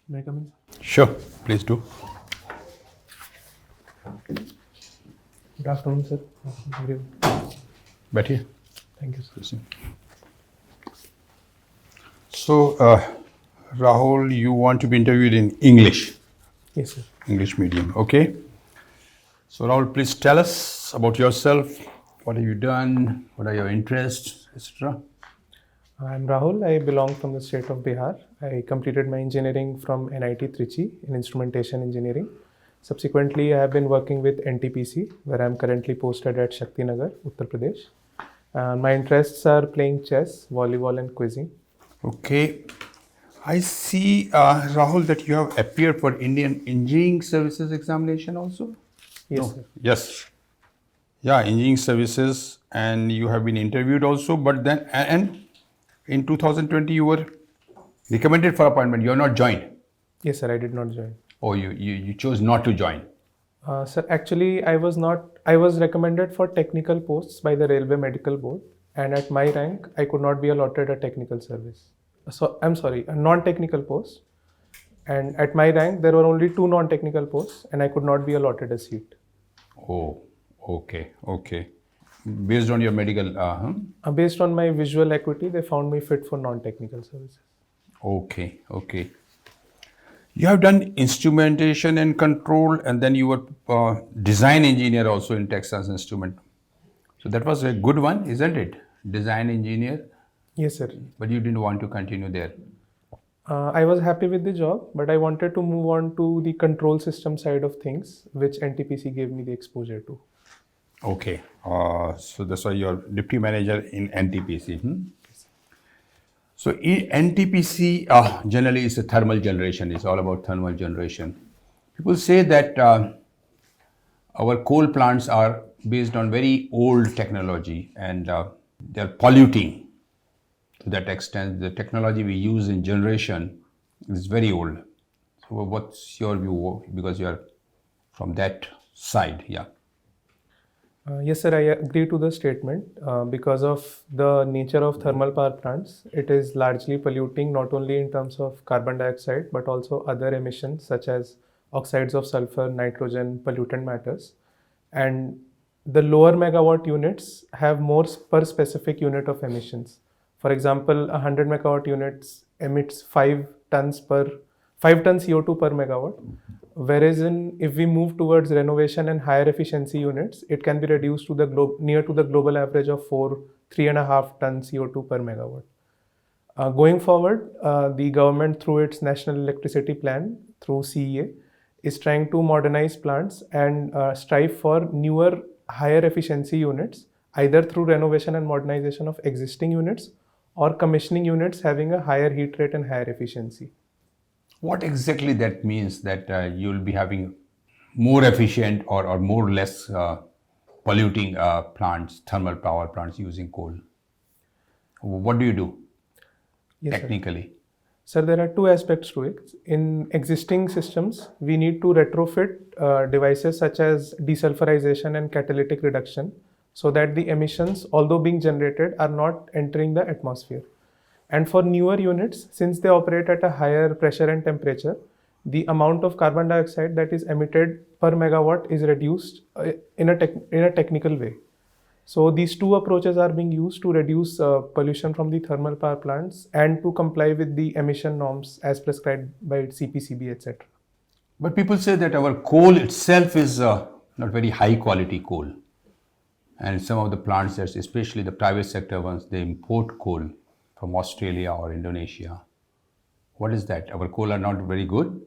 May I come in? Sure, please do. Good afternoon, sir. Everyone. Betty. Thank you, sir. So, Rahul, you want to be interviewed in English, Yes, sir. English medium, okay? So, Rahul, please tell us about yourself. What have you done? What are your interests, etc.? I'm Rahul. I belong from the state of Bihar. I completed my engineering from NIT Trichy in instrumentation engineering. Subsequently, I have been working with NTPC, where I'm currently posted at Shaktinagar, Uttar Pradesh. My interests are playing chess, volleyball, and quizzing. Okay. I see, Rahul, that you have appeared for Indian Engineering Services examination also? Yes, No. sir. Yes. Yeah, engineering services, and you have been interviewed also, but then, and in 2020, you were recommended for appointment. You are not joined. Yes, sir. I did not join. Or you chose not to join. Sir, actually, I was not. I was recommended for technical posts by the Railway Medical Board, and at my rank, I could not be allotted a technical service. So I'm sorry, a non-technical post. And at my rank, there were only 2 non-technical posts, and I could not be allotted a seat. Oh, okay, okay. Based on your medical, Based on my visual acuity, they found me fit for non-technical services. okay, okay. You have done instrumentation and control, and then you were design engineer also in Texas Instrument. So that was a good one, isn't it? Design engineer, Yes, sir. but you didn't want to continue there. I was happy with the job, but I wanted to move on to the control system side of things, which NTPC gave me the exposure to. Okay, so that's why you're deputy manager in NTPC. So in NTPC generally is a thermal generation. It's all about thermal generation. People say that our coal plants are based on very old technology, and they're polluting to that extent. The technology we use in generation is very old. So what's your view? Because you're from that side, yeah. Yes, sir, I agree to the statement. Because of the nature of thermal power plants, it is largely polluting not only in terms of carbon dioxide, but also other emissions such as oxides of sulfur, nitrogen, pollutant matters. And the lower megawatt units have more per specific unit of emissions. For example, a 100 megawatt units emits 5 tons CO2 per megawatt. Whereas if we move towards renovation and higher efficiency units, it can be reduced to near to the global average of 3.5 tons CO2 per megawatt. Going forward, the government through its National Electricity Plan, through CEA, is trying to modernize plants and strive for newer, higher efficiency units, either through renovation and modernization of existing units or commissioning units having a higher heat rate and higher efficiency. What exactly that means, that you'll be having more efficient or more or less polluting plants, thermal power plants using coal? What do you do technically? Sir, there are 2 aspects to it. In existing systems, we need to retrofit devices such as desulfurization and catalytic reduction so that the emissions, although being generated, are not entering the atmosphere. And for newer units, since they operate at a higher pressure and temperature, the amount of carbon dioxide that is emitted per megawatt is reduced in a technical way. So these 2 approaches are being used to reduce pollution from the thermal power plants and to comply with the emission norms as prescribed by CPCB, etc. But people say that our coal itself is not very high quality coal. And some of the plants, especially the private sector ones, they import coal from Australia or Indonesia. What is that? Our coal are not very good?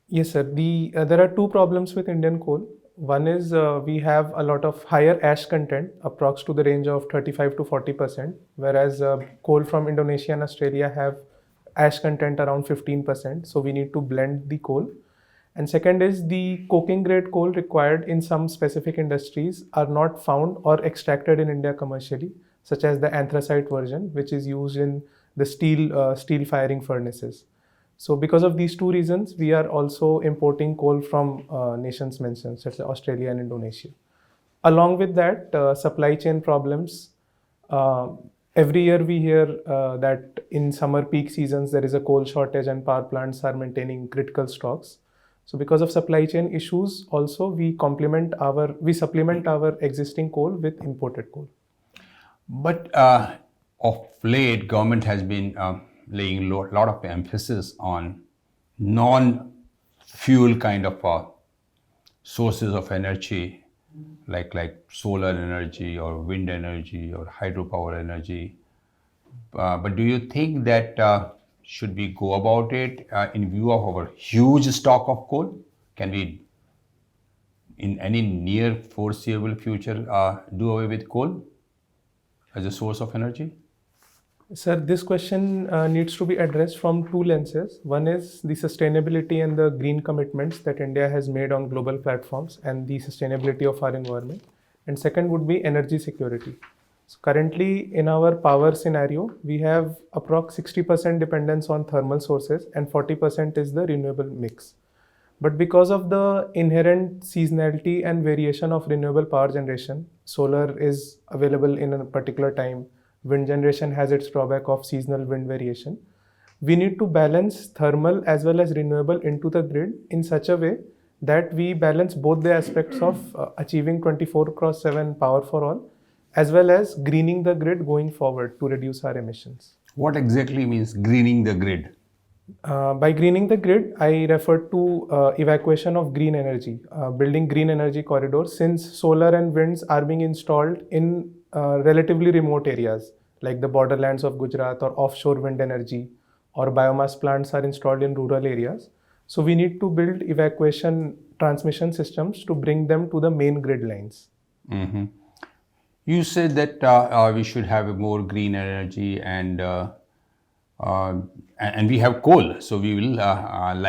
Yes, sir. There are 2 problems with Indian coal. One is we have a lot of higher ash content, approx to the range of 35 to 40%, whereas coal from Indonesia and Australia have ash content around 15%. So we need to blend the coal. And second is the coking grade coal required in some specific industries are not found or extracted in India commercially, such as the anthracite version, which is used in the steel firing furnaces. So because of these 2 reasons, we are also importing coal from nations mentioned, such as Australia and Indonesia. Along with that, supply chain problems, every year we hear that in summer peak seasons there is a coal shortage and power plants are maintaining critical stocks. So because of supply chain issues, also we supplement our existing coal with imported coal. But of late, government has been laying a lot of emphasis on non-fuel kind of sources of energy, like solar energy or wind energy or hydropower energy. But do you think that should we go about it in view of our huge stock of coal? Can we, in any near foreseeable future, do away with coal as a source of energy? Sir, this question needs to be addressed from two lenses. One is the sustainability and the green commitments that India has made on global platforms and the sustainability of our environment. And second would be energy security. So currently in our power scenario, we have approx 60% dependence on thermal sources and 40% is the renewable mix. But because of the inherent seasonality and variation of renewable power generation, solar is available in a particular time, wind generation has its drawback of seasonal wind variation. We need to balance thermal as well as renewable into the grid in such a way that we balance both the aspects of achieving 24/7 power for all, as well as greening the grid going forward to reduce our emissions. What exactly means greening the grid? By greening the grid, I refer to evacuation of green energy, building green energy corridors, since solar and winds are being installed in relatively remote areas like the borderlands of Gujarat, or offshore wind energy or biomass plants are installed in rural areas. So we need to build evacuation transmission systems to bring them to the main grid lines. Mm-hmm. You said that we should have a more green energy and we have coal, so we will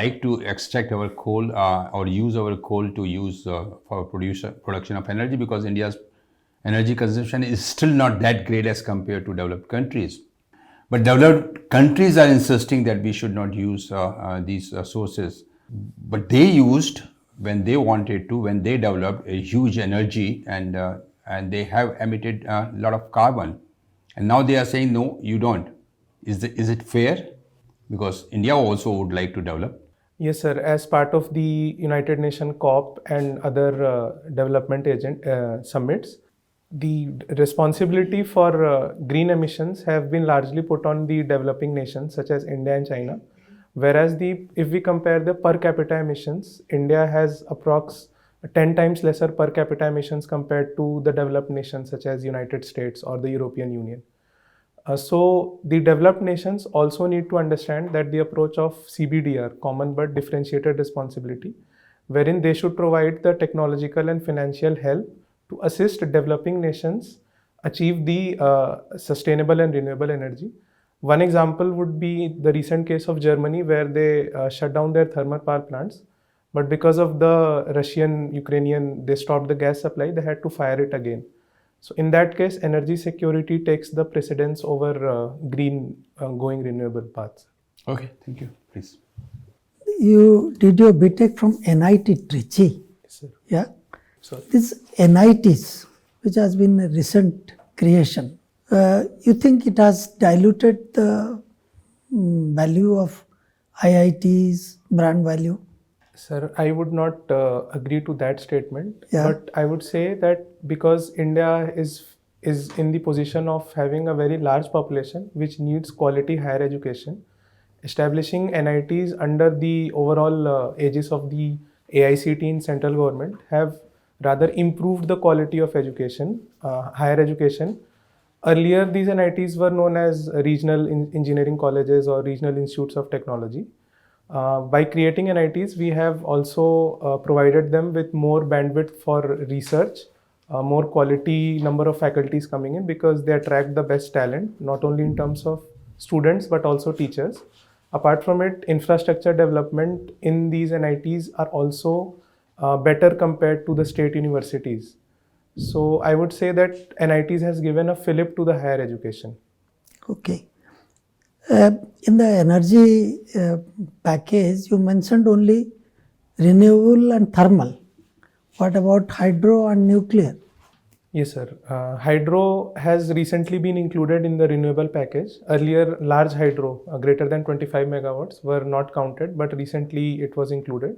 like to extract our coal or use our coal to use for production of energy, because India's energy consumption is still not that great as compared to developed countries. But developed countries are insisting that we should not use these sources. But they used when they wanted to, when they developed a huge energy, and they have emitted a lot of carbon. And now they are saying, no, you don't. Is it fair? Because India also would like to develop. Yes, sir. As part of the United Nations COP and other development summits, the responsibility for green emissions have been largely put on the developing nations such as India and China. Whereas if we compare the per capita emissions, India has approx 10 times lesser per capita emissions compared to the developed nations such as United States or the European Union. So the developed nations also need to understand that the approach of CBDR, common but differentiated responsibility, wherein they should provide the technological and financial help to assist developing nations achieve the sustainable and renewable energy. One example would be the recent case of Germany, where they shut down their thermal power plants, but because of the Russian-Ukrainian, they stopped the gas supply, they had to fire it again. So in that case, energy security takes the precedence over green going renewable paths. Okay, thank you. Please. You did your BTech from NIT Trichy. Yes, sir. Yeah. Sorry. This NITs, which has been a recent creation, you think it has diluted the value of IITs, brand value? Sir, I would not agree to that statement, Yeah. but I would say that because India is in the position of having a very large population which needs quality higher education, establishing NITs under the overall aegis of the AICT in central government have rather improved the quality of education, higher education. Earlier, these NITs were known as regional engineering colleges or regional institutes of technology. By creating NITs, we have also provided them with more bandwidth for research, more quality number of faculties coming in, because they attract the best talent, not only in terms of students, but also teachers. Apart from it, infrastructure development in these NITs are also better compared to the state universities. So I would say that NITs has given a fillip to the higher education. Okay. In the energy package, you mentioned only renewable and thermal. What about hydro and nuclear? Yes, sir. Hydro has recently been included in the renewable package. Earlier, large hydro, greater than 25 megawatts, were not counted, but recently it was included.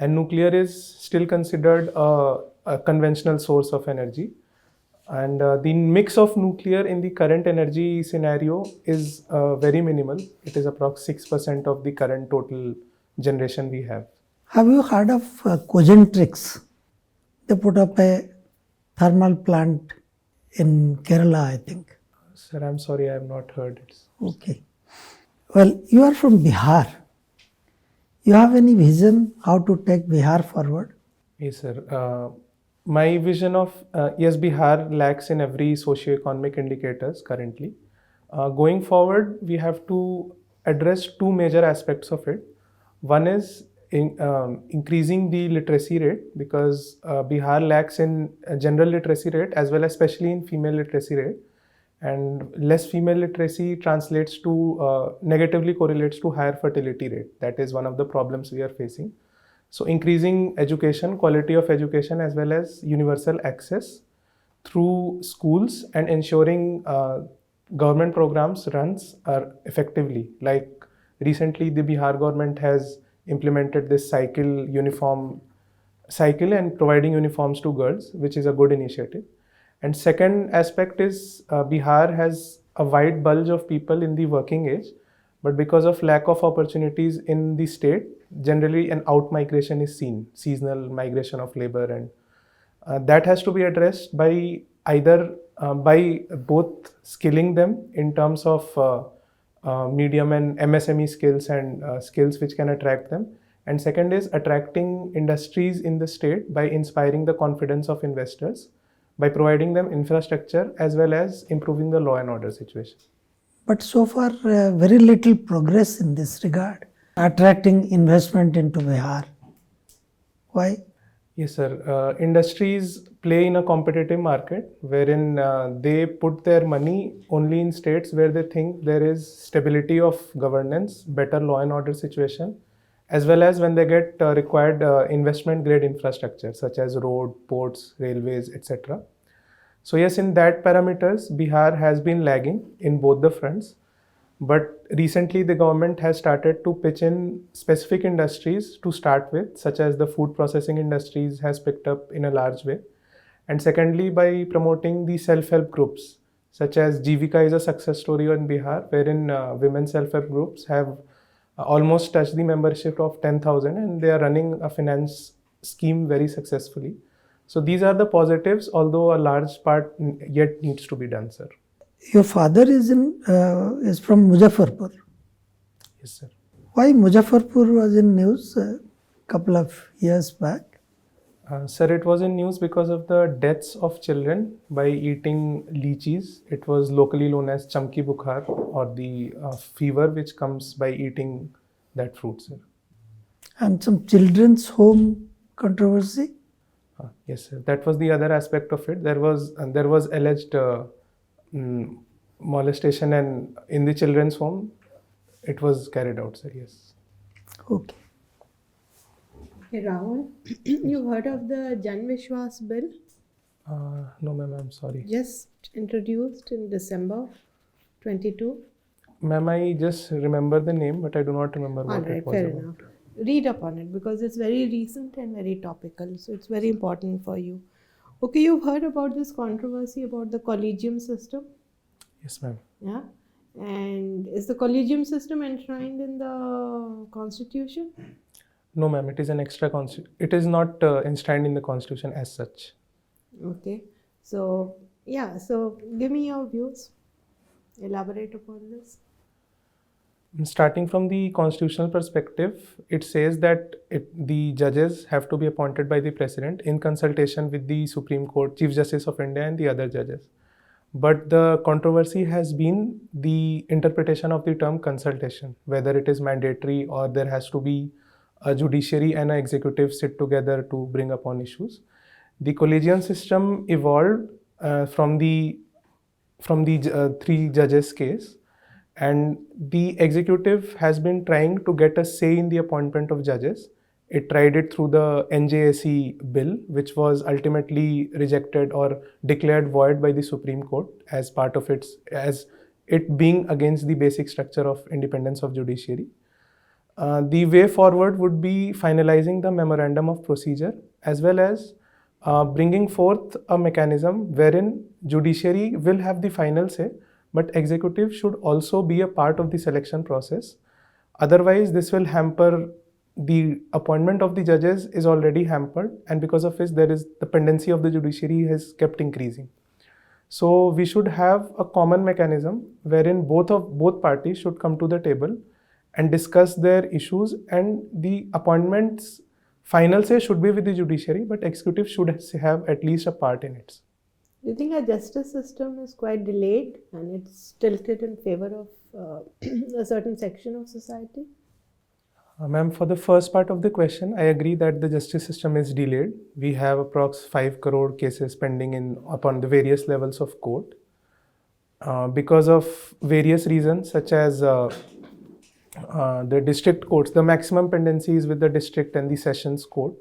And nuclear is still considered a conventional source of energy. And the mix of nuclear in the current energy scenario is very minimal. It is approx 6% of the current total generation we have. Have you heard of Cogentrix? They put up a thermal plant in Kerala, I think. Sir, I'm sorry, I have not heard it. Okay. Well, you are from Bihar. You have any vision how to take Bihar forward? Yes, sir. My vision of yes, Bihar lacks in every socio-economic indicators currently. Going forward, we have to address two major aspects of it. One is increasing the literacy rate, because Bihar lacks in general literacy rate as well as especially in female literacy rate, and less female literacy translates to negatively correlates to higher fertility rate. That is one of the problems we are facing. So increasing education, quality of education as well as universal access through schools, and ensuring government programs runs effectively. Like recently the Bihar government has implemented this cycle and providing uniforms to girls, which is a good initiative. And second aspect is Bihar has a wide bulge of people in the working age, but because of lack of opportunities in the state, generally an out migration is seen, seasonal migration of labor, and that has to be addressed by either by both skilling them in terms of medium and MSME skills and skills which can attract them. And second is attracting industries in the state by inspiring the confidence of investors, by providing them infrastructure as well as improving the law and order situation. But so far, very little progress in this regard. Attracting investment into Bihar. Why? Yes, sir. Industries play in a competitive market wherein they put their money only in states where they think there is stability of governance, better law and order situation, as well as when they get required investment grade infrastructure such as road, ports, railways, etc. So yes, in that parameters, Bihar has been lagging in both the fronts. But recently, the government has started to pitch in specific industries to start with, such as the food processing industries has picked up in a large way. And secondly, by promoting the self-help groups, such as Jivika is a success story in Bihar, wherein women self-help groups have almost touched the membership of 10,000, and they are running a finance scheme very successfully. So these are the positives, although a large part yet needs to be done, sir. Your father is from Muzaffarpur. Yes, sir. Why Muzaffarpur was in news a couple of years back? Sir, it was in news because of the deaths of children by eating lychees. It was locally known as chamki bukhar, or the fever which comes by eating that fruit, sir. And some children's home controversy? Yes, sir. That was the other aspect of it. There was alleged molestation, and in the children's home, it was carried out, sir. Yes. Okay. Hey Rahul, you heard of the Vishwas Bill? No, ma'am, I'm sorry. Just introduced in December 22. Ma'am, I just remember the name, but I do not remember what it was fair about. enough. Read up on it because it's very recent and very topical. So it's very important for you. Okay, you've heard about this controversy about the Collegium system? Yes, ma'am. Yeah. And is the Collegium system enshrined in the Constitution? No, ma'am. It is an extra It is not enshrined in the Constitution as such. Okay. So, yeah. So, give me your views. Elaborate upon this. Starting from the constitutional perspective, it says that the judges have to be appointed by the president in consultation with the Supreme Court, Chief Justice of India, and the other judges. But the controversy has been the interpretation of the term consultation, whether it is mandatory or there has to be a judiciary and an executive sit together to bring upon issues. The collegium system evolved from the three judges case, and the executive has been trying to get a say in the appointment of judges It tried it through the NJSE bill, which was ultimately rejected or declared void by the Supreme Court as part of as it being against the basic structure of independence of judiciary. The way forward would be finalizing the memorandum of procedure as well as bringing forth a mechanism wherein judiciary will have the final say, but executive should also be a part of the selection process. Otherwise, this will hamper the appointment of the judges is already hampered, and because of which there is the pendency of the judiciary has kept increasing. So we should have a common mechanism wherein both parties should come to the table and discuss their issues, and the appointments final say should be with the judiciary, but executive should have at least a part in it. Do you think our justice system is quite delayed and it's tilted in favor of a certain section of society? Ma'am, for the first part of the question, I agree that the justice system is delayed. We have approx 5 crore cases pending upon the various levels of court. Because of various reasons such as the district courts, the maximum pendency is with the district and the sessions court,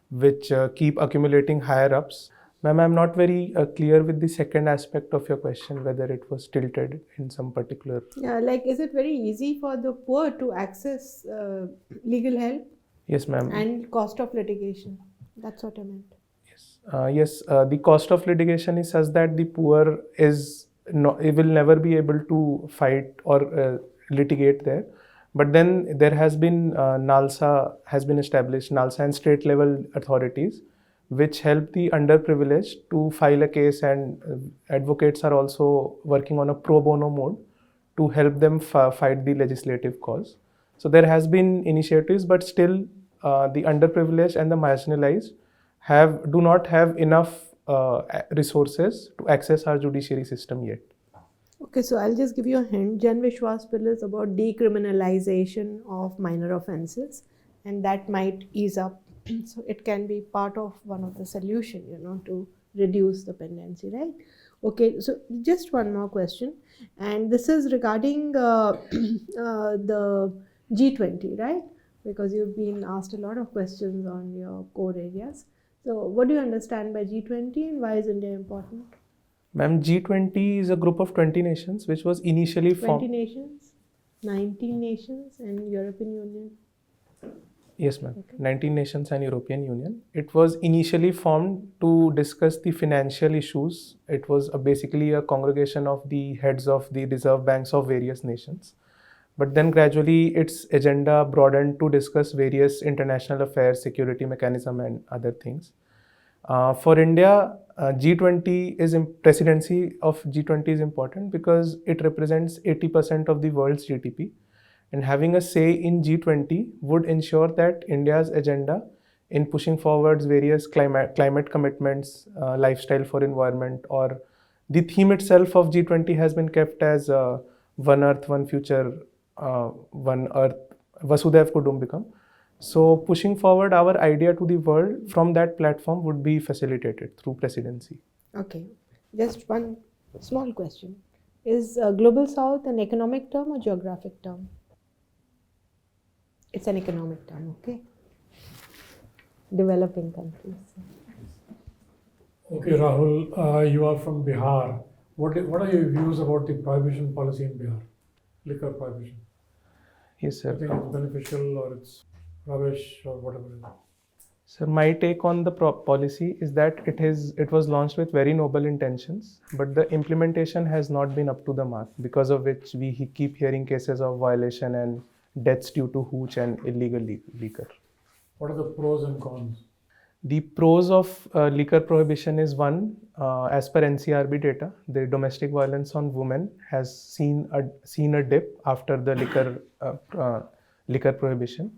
which keep accumulating higher ups. Ma'am, I'm not very clear with the second aspect of your question, whether it was tilted in some particular. Yeah, like is it very easy for the poor to access legal help? Yes, ma'am. And cost of litigation. That's what I meant. Yes, the cost of litigation is such that the poor will never be able to fight or litigate there. But then there has been NALSA has been established, NALSA and state level authorities, which help the underprivileged to file a case, and advocates are also working on a pro bono mode to help them fight the legislative cause. So there has been initiatives, but still the underprivileged and the marginalized do not have enough resources to access our judiciary system yet. Okay, so I'll just give you a hint. Jan Vishwas Bill is about decriminalization of minor offenses, and that might ease up. So it can be part of one of the solution, to reduce the pendency, right? Okay, so just one more question, and this is regarding the G20, right? Because you've been asked a lot of questions on your core areas. So what do you understand by G20 and why is India important? Ma'am, G20 is a group of 20 nations which was initially 20 nations, 19 nations and European Union. Yes, ma'am. Okay. 19 nations and European Union. It was initially formed to discuss the financial issues. It was basically a congregation of the heads of the reserve banks of various nations. But then gradually its agenda broadened to discuss various international affairs, security mechanism and other things. For India, presidency of G20 is important because it represents 80% of the world's GDP. And having a say in G20 would ensure that India's agenda in pushing forwards various climate commitments, lifestyle for environment, or the theme itself of G20 has been kept as One Earth, One Future, One Earth, Vasudhaiv Kutumbakam. So pushing forward our idea to the world from that platform would be facilitated through presidency. Okay, just one small question. Is Global South an economic term or geographic term? It's an economic term, okay? Developing countries. Okay, Rahul, you are from Bihar. What are your views about the prohibition policy in Bihar? Liquor prohibition. Yes, I sir. think it's beneficial or it's rubbish or whatever it is. Sir, my take on the policy is that it was launched with very noble intentions, but the implementation has not been up to the mark, because of which we keep hearing cases of violation and deaths due to hooch and illegal liquor. What are the pros and cons? The pros of liquor prohibition is one, as per NCRB data, the domestic violence on women has seen a dip after the liquor prohibition.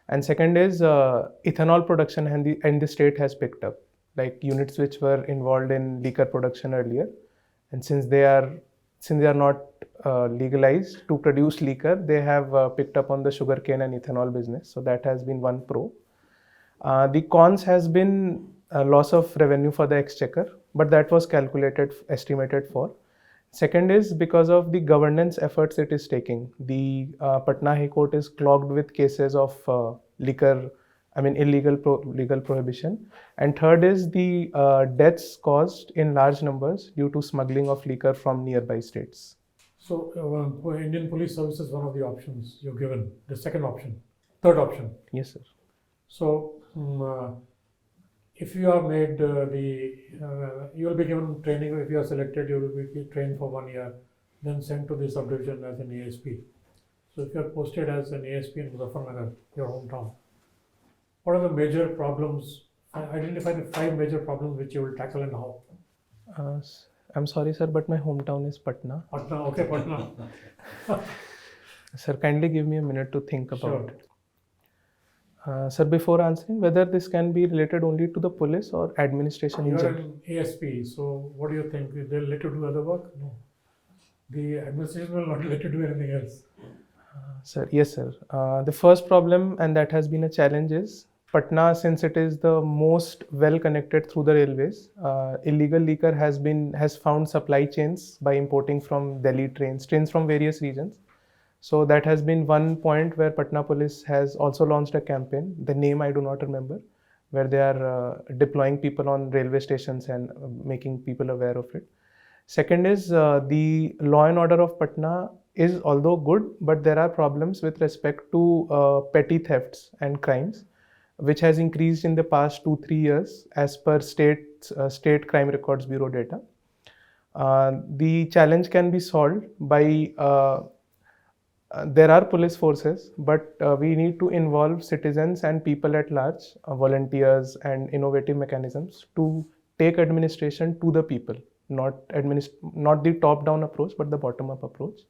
And second is ethanol production and the state has picked up, like units which were involved in liquor production earlier, and since they are not legalized to produce liquor, they have picked up on the sugarcane and ethanol business. So that has been one pro. The cons has been a loss of revenue for the exchequer, but that was estimated for. Second is because of the governance efforts it is taking. The Patna High Court is clogged with cases of liquor I mean legal prohibition. And third is the deaths caused in large numbers due to smuggling of liquor from nearby states. So, Indian Police Service is one of the options you're given. The second option, third option. Yes, sir. So, if you are made you will be given training. If you are selected, you will be trained for 1 year, then sent to the subdivision as an ASP. So, if you are posted as an ASP in Muzaffarnagar, your hometown, what are the major problems? Identify the 5 major problems which you will tackle and how. I'm sorry, sir, but my hometown is Patna. Patna, okay, Patna. Sir, kindly give me a minute to think about Sure. it. Sir, before answering, whether this can be related only to the police or administration in You are general? an ASP, so what do you think? They'll let you do other work? No. The administration will not let you do anything else. Sir, yes, sir. The first problem, and that has been a challenge, is Patna, since it is the most well connected through the railways, illegal liquor has found supply chains by importing from Delhi trains from various regions. So that has been one point where Patna police has also launched a campaign. The name I do not remember, where they are deploying people on railway stations and making people aware of it. Second is the law and order of Patna is although good, but there are problems with respect to petty thefts and crimes, which has increased in the past 2-3 years as per state crime records bureau data. The challenge can be solved by there are police forces, but we need to involve citizens and people at large, volunteers and innovative mechanisms to take administration to the people, not the top-down approach, but the bottom-up approach.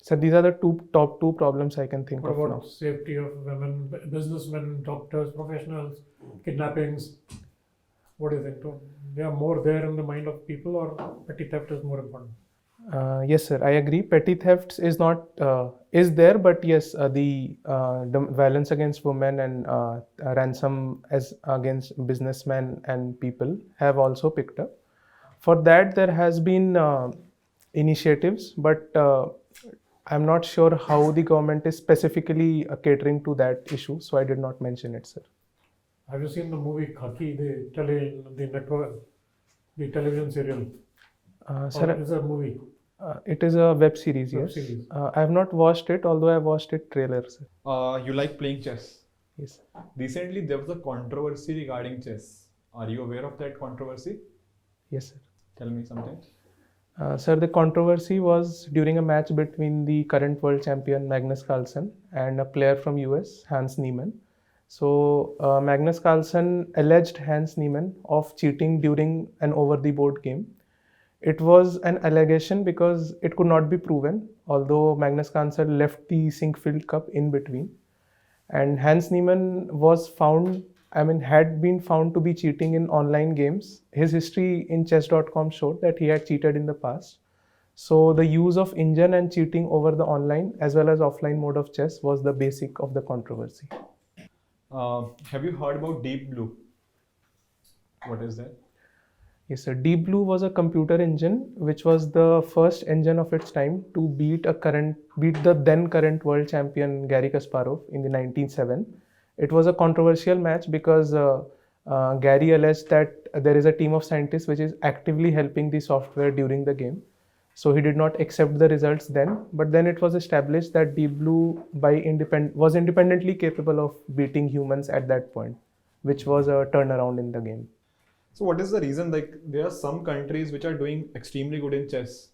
So these are the top two problems I can think What of now. about safety of women, businessmen, doctors, professionals, kidnappings? What do you think? They are more there in the mind of people, or petty theft is more important? Yes, sir, I agree. Petty thefts is not is there, but yes, the violence against women and ransom as against businessmen and people have also picked up. For that, there has been initiatives, but I'm not sure how the government is specifically catering to that issue, so I did not mention it, sir. Have you seen the movie Khaki, the network, the television serial? Sir, Or is it a movie? it is a web series, Web yes. series. I have not watched it, although I watched it trailer, sir. You like playing chess. Yes. Recently, there was a controversy regarding chess. Are you aware of that controversy? Yes, sir. Tell me something. Sir, the controversy was during a match between the current world champion Magnus Carlsen and a player from US, Hans Niemann. So Magnus Carlsen alleged Hans Niemann of cheating during an over-the-board game. It was an allegation because it could not be proven, although Magnus Carlsen left the Sinkfield Cup in between. And Hans Niemann had been found to be cheating in online games. His history in chess.com showed that he had cheated in the past. So the use of engine and cheating over the online as well as offline mode of chess was the basic of the controversy. Have you heard about Deep Blue? What is that? Yes, sir. Deep Blue was a computer engine which was the first engine of its time to beat the then current world champion Garry Kasparov in the 1907. It was a controversial match because Garry alleged that there is a team of scientists which is actively helping the software during the game. So he did not accept the results then, but then it was established that Deep Blue was independently capable of beating humans at that point, which was a turnaround in the game. So what is the reason? Like, there are some countries which are doing extremely good in chess,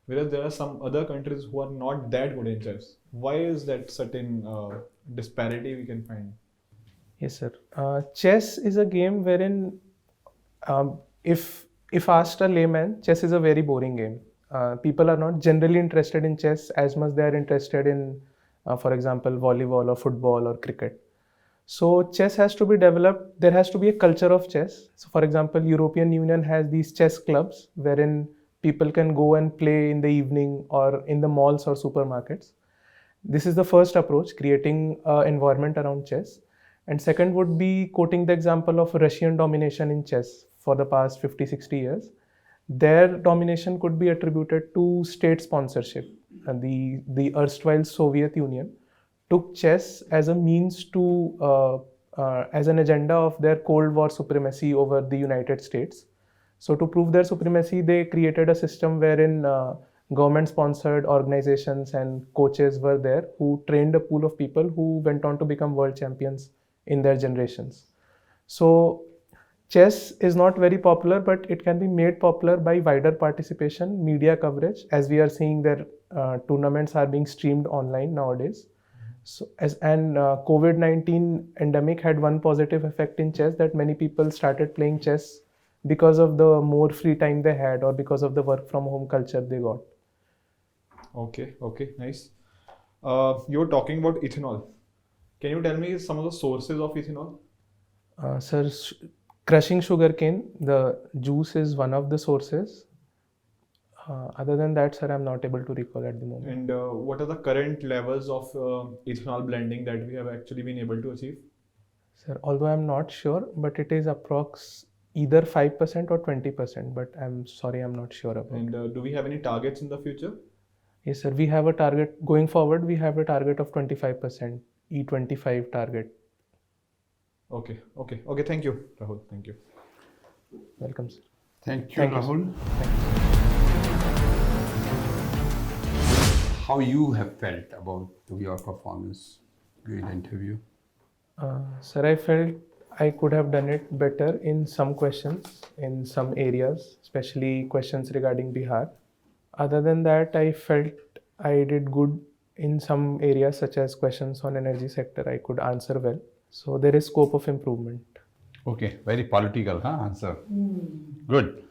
whereas there are some other countries who are not that good in chess. Why is that certain disparity we can find? Yes, sir. Chess is a game wherein, if asked a layman, chess is a very boring game. People are not generally interested in chess as much they are interested in, for example, volleyball or football or cricket. So chess has to be developed. There has to be a culture of chess. So for example, European Union has these chess clubs wherein people can go and play in the evening or in the malls or supermarkets. This is the first approach, creating an environment around chess. And second would be quoting the example of Russian domination in chess for the past 50-60 years. Their domination could be attributed to state sponsorship. The erstwhile Soviet Union took chess as a means to as an agenda of their Cold War supremacy over the United States. So to prove their supremacy, they created a system wherein government-sponsored organizations and coaches were there who trained a pool of people who went on to become world champions in their generations. So chess is not very popular, but it can be made popular by wider participation, media coverage, as we are seeing their tournaments are being streamed online nowadays. So COVID-19 endemic had one positive effect in chess, that many people started playing chess because of the more free time they had or because of the work from home culture they got. Okay, nice. You were talking about ethanol. Can you tell me some of the sources of ethanol? Sir, crushing sugarcane, the juice is one of the sources. Other than that, sir, I'm not able to recall at the moment. And what are the current levels of ethanol blending that we have actually been able to achieve? Sir, although I'm not sure, but it is approx either 5% or 20%, but I'm sorry, I'm not sure about And it. do we have any targets in the future? Yes, sir, we have a target. Going forward, we have a target of 25%, E25 target. Okay. Thank you, Rahul. Thank you. Welcome, sir. Thank you, Thank you, sir. Rahul. How you have felt about your performance during the interview? Sir, I felt I could have done it better in some questions, in some areas, especially questions regarding Bihar. Other than that, I felt I did good in some areas, such as questions on energy sector. I could answer well. So there is scope of improvement. Okay, very political answer. Good.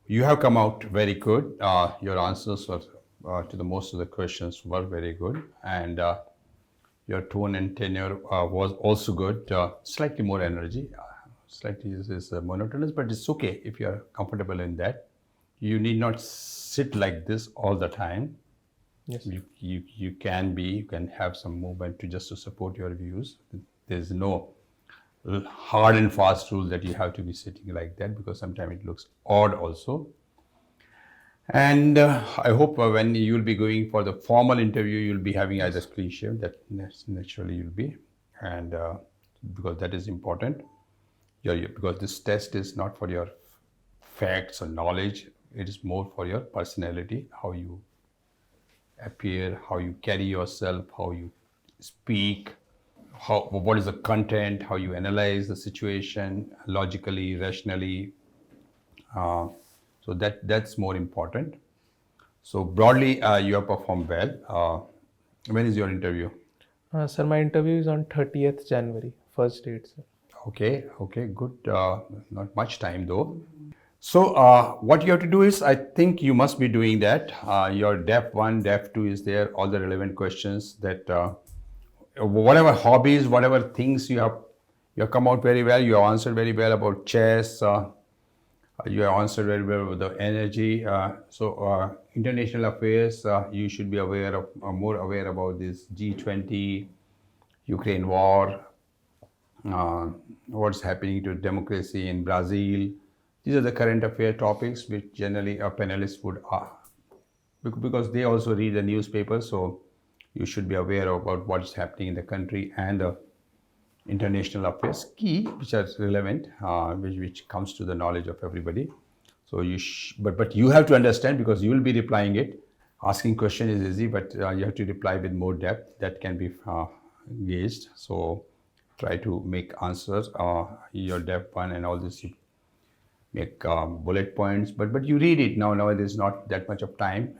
You have come out very good. Your answers were, to the most of the questions were very good, and your tone and tenure was also good. Slightly more energy. Slightly is monotonous, but it's okay if you are comfortable in that. You need not sit like this all the time. Yes. You can have some movement to support your views. There's no hard and fast rule that you have to be sitting like that, because sometimes it looks odd also. And I hope when you'll be going for the formal interview, you'll be having either clean shave, that naturally you'll be, and because that is important. Because this test is not for your facts or knowledge, it is more for your personality, how you appear, how you carry yourself, how you speak, what is the content, how you analyze the situation logically, rationally. So that's more important. So broadly, you have performed well. When is your interview? Sir, my interview is on 30th January, first date, sir. Okay, good. Not much time though. So what you have to do is, I think you must be doing that. Your DEF 1, DEF 2 is there, all the relevant questions that, whatever hobbies, whatever things you have come out very well. You have answered very well about chess. You have answered very well with the energy. So international affairs, you should be aware of, more aware about this G20, Ukraine war, what's happening to democracy in Brazil. These are the current affair topics which generally a panelist would, because they also read the newspaper, so you should be aware about what's happening in the country and the international affairs key, which are relevant, which comes to the knowledge of everybody. So but you have to understand, because you will be replying it. Asking question is easy, but you have to reply with more depth that can be gauged. So try to make answers, your DEF 1 and all this, you make bullet points, but you read it now. There's not that much of time.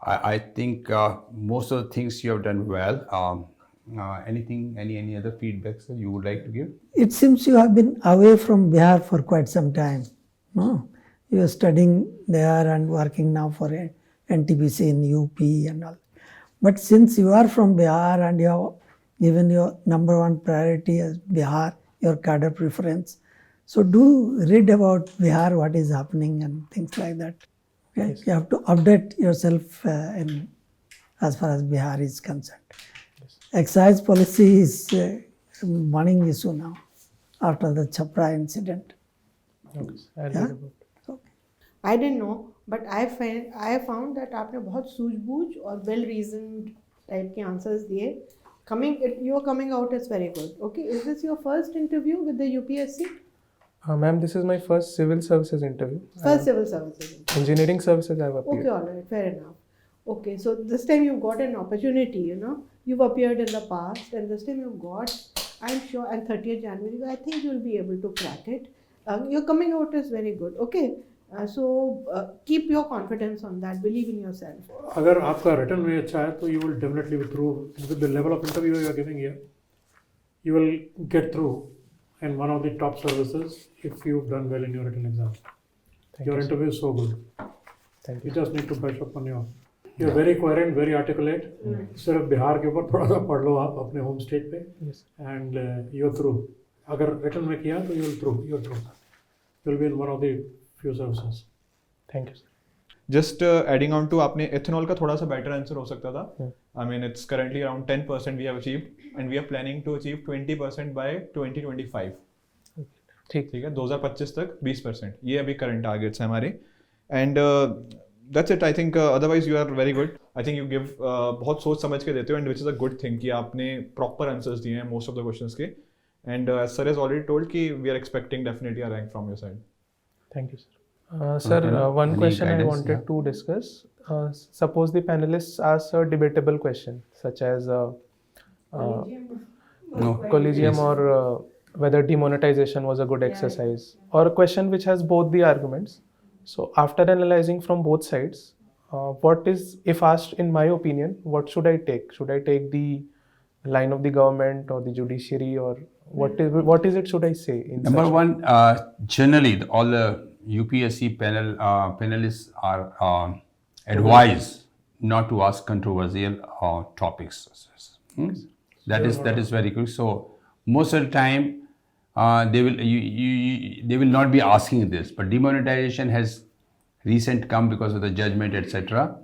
I think most of the things you have done well. Any other feedbacks that you would like to give? It seems you have been away from Bihar for quite some time. No? You are studying there and working now for NTPC in UP and all. But since you are from Bihar and you have given your number one priority as Bihar, your cadre preference, so do read about Bihar, what is happening and things like that. Okay? Yes. You have to update yourself as far as Bihar is concerned. Yes. Excise policy is a burning issue now after the Chhapra incident. Okay, I'll read Yeah? about it. Okay. I didn't know, but I found that आपने बहुत सूझबूझ और well reasoned type के answers दिए. You are coming out as very good. Okay, is this your first interview with the UPSC? Ma'am, this is my first civil services interview. First civil services. Engineering services I have appeared. Okay, all right, fair enough. Okay, so this time you've got an opportunity, you know. You've appeared in the past, and this time you've got, I'm sure, and 30th January, I think you'll be able to crack it. Your coming out is very good. Okay, so keep your confidence on that. Believe in yourself. अगर आपका written में अच्छा है तो you will definitely be through with the level of interview you are giving here. You will get through in one of the top services if you've done well in your written exam. Your interview is so good. Thank You just need to brush up on your. You're very coherent, very articulate. सिर्फ बिहार के ऊपर थोड़ा सा पढ़ लो आप अपने home state पे. Yes. And you're through. अगर written में किया तो you're through. You're through. You'll be in one of the few services. Thank you, sir. Just adding on to आपने ethanol का थोड़ा सा better answer हो सकता था. I mean it's currently around 10% we have achieved and we are planning to achieve 20% by 2025. ठीक है 2025 तक 20%. ये अभी current targets हैं हमारे. And that's it. I think otherwise you are very good. I think you give बहुत सोच समझ के देते हो and which is a good thing कि आपने proper answers दिए हैं most of the questions के. And as sir has already told कि we are expecting definitely a rank from your side. Thank you, sir. Sir, one Any question I guidance? wanted Yeah. to discuss. Suppose the panelists ask a debatable question, such as No. Collegium Yes. or whether demonetization was a good exercise, or a question which has both the arguments. So, after analyzing from both sides, what is, if asked in my opinion, what should I take? Should I take the line of the government or the judiciary, or what is it should I say? In Number such- one, generally all the UPSC panelists are advised not to ask controversial topics. That is very good. So most of the time they will not be asking this. But demonetization has recent come because of the judgment, etc.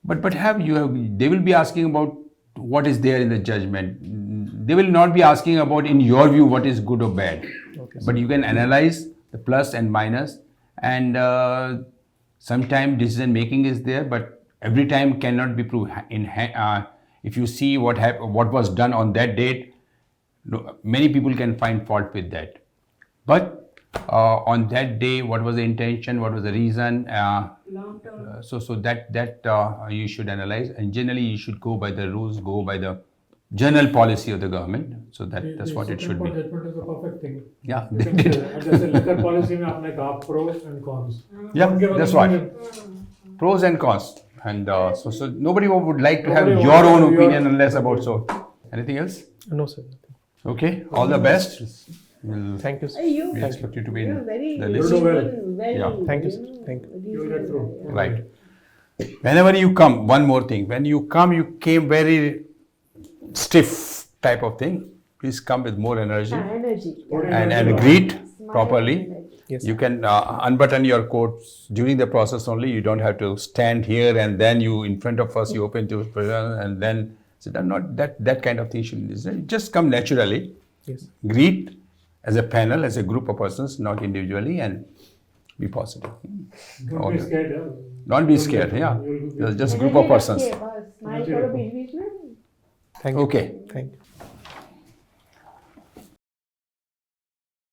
But they will be asking about what is there in the judgment. They will not be asking about, in your view, what is good or bad. Okay, But you can analyze the plus and minus, and sometimes decision making is there, but every time cannot be proved. If you see what was done on that date, many people can find fault with that. But on that day, what was the intention? What was the reason? So that you should analyze, and generally you should go by the rules, go by the general policy of the government. So that's what it should be. Judgment is a perfect thing. Yeah, You they can did. say, जैसे liquor policy में आपने कहा pros and cons. Yeah, Don't give that's us right. Pros and cons, and so nobody would like to have Nobody your wants own to have opinion your- unless about so. Anything else? No, sir. Nothing. Okay, all the best. We'll Thank you, sir. we expect you to be You're in very the You'll list. do well. Yeah. Thank you, you sir. know, Thank you. You'll get through. Right. Whenever you come, one more thing. When you come, you came very stiff type of thing. Please come with more energy Energy. and greet properly. Yes. You can unbutton your coats during the process only. You don't have to stand here and then you in front of us you open to and then sit down. Not that kind of thing should just come naturally. Yes. Greet as a panel, as a group of persons, not individually, and be positive. Don't be scared. Yeah. Don't be scared. Yeah, just group of persons. Smile करो बीच बीच में. Thank you. Okay. Thank you.